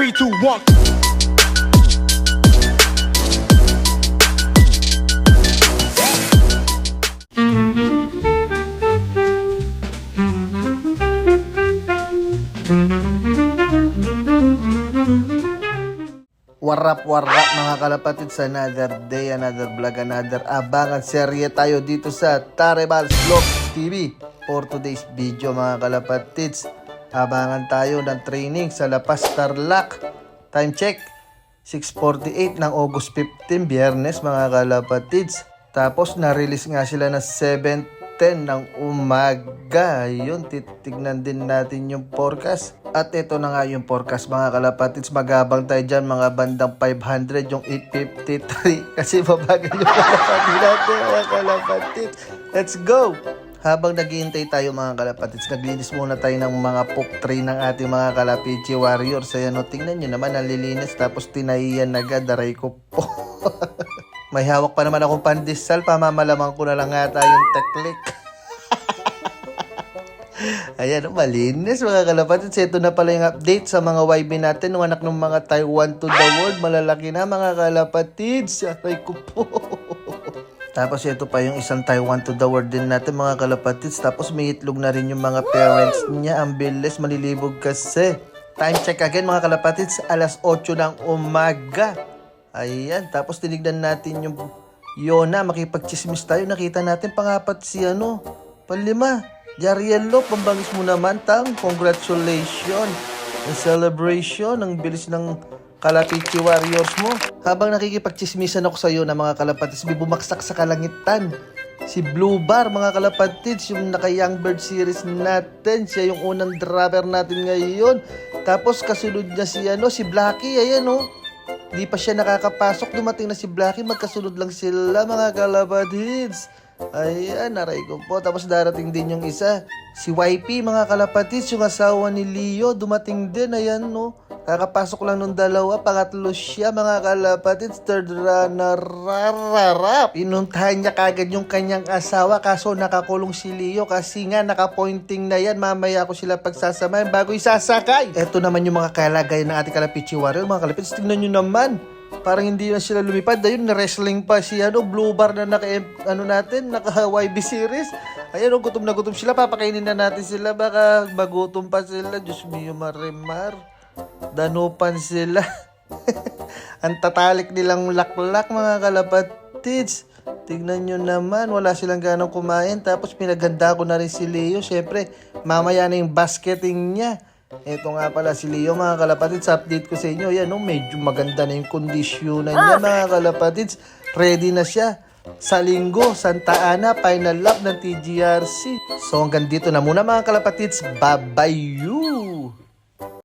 3, 2, 1. Warap mga kalapatid, sa another day, another vlog, another abangan serye tayo dito sa Tarebals Vlog TV. For today's video mga kalapatids, abangan tayo ng training sa La Paz, Tarlac. Time check 6:48 ng August 15, Biyernes mga kalapatids. Tapos na-release nga sila na 7:10 ng umaga. Yun, titignan din natin yung forecast. At ito na nga yung forecast mga kalapatids. Magabang tayo dyan mga bandang 500, yung 853. Kasi mabagal yung kalapatid natin mga kalapatids. Let's go! Habang naghihintay tayo mga kalapatids, naglinis muna tayo ng mga poop tray ng ating mga kalapichi warriors. Ayan o, tingnan nyo naman, ang lilinis. Tapos tinahiyan agad, daray ko po. May hawak pa naman akong pandesal. Pamamalaman ko na lang ata yung teklik. Ayan, malinis mga kalapatids. Ito na pala yung update sa mga YB natin. Yung anak ng mga Taiwan to the world. Malalaki na mga kalapatids. Aray ko po. Tapos ito pa yung isang Taiwan to the world din natin mga kalapatids. Tapos may itlog na rin yung mga parents niya. Ang bilis, malilibog kasi. Time check again mga kalapatids. Alas 8 ng umaga. Ayan, tapos tinignan natin yung Yona. Makipagchismis tayo. Nakita natin pangapat si panlima. Jarielo, pambangis mo naman, tang. Congratulations. Ang celebration, ang bilis ng Kalapichi Warriors mo. Habang nakikipagchismisan ako sa iyo na mga kalapatids, may bumaksak sa kalangitan. Si Blue Bar, mga kalapatids, yung naka-Young Bird series natin. Siya yung unang driver natin ngayon. Tapos kasunod niya si Blackie, ayan Di pa siya nakakapasok, dumating na si Blackie, magkasunod lang sila mga kalapatids. Ayan, naray ko po. Tapos darating din yung isa, si YP mga kalapatids, yung asawa ni Leo, dumating din, ayan Kakapasok lang nung dalawa, pangatlo siya mga kalapatids, third runner, rararap. Pinuntahan niya kagad yung kanyang asawa, kaso nakakulong si Leo kasi nga nakapointing na yan. Mamaya ko sila pagsasamayan bago isasakay. Eto naman yung mga kalagayan ng ating Kalapichi Warrior mga kalapatids, tingnan nyo naman. Parang hindi na sila lumipad. Ayun, na-wrestling pa si Blue Bar na naka YB series. Ayan, gutom na gutom sila. Papakainin na natin sila. Baka magutom pa sila. Diyos mio, marimar. Danupan sila. Ang tatalik nilang laklak mga kalapatids. Tignan nyo naman, wala silang ganang kumain. Tapos pinaganda ko na rin si Leo. Siyempre, mamaya na yung basketing niya. Ito nga pala si Leo mga kalapatids, update ko sa inyo. Yan medyo maganda na yung kondisyonan niya mga kalapatids. Ready na siya sa linggo, Santa Ana, final lap ng TGRC. So hanggang dito na muna mga kalapatids. Bye-bye you!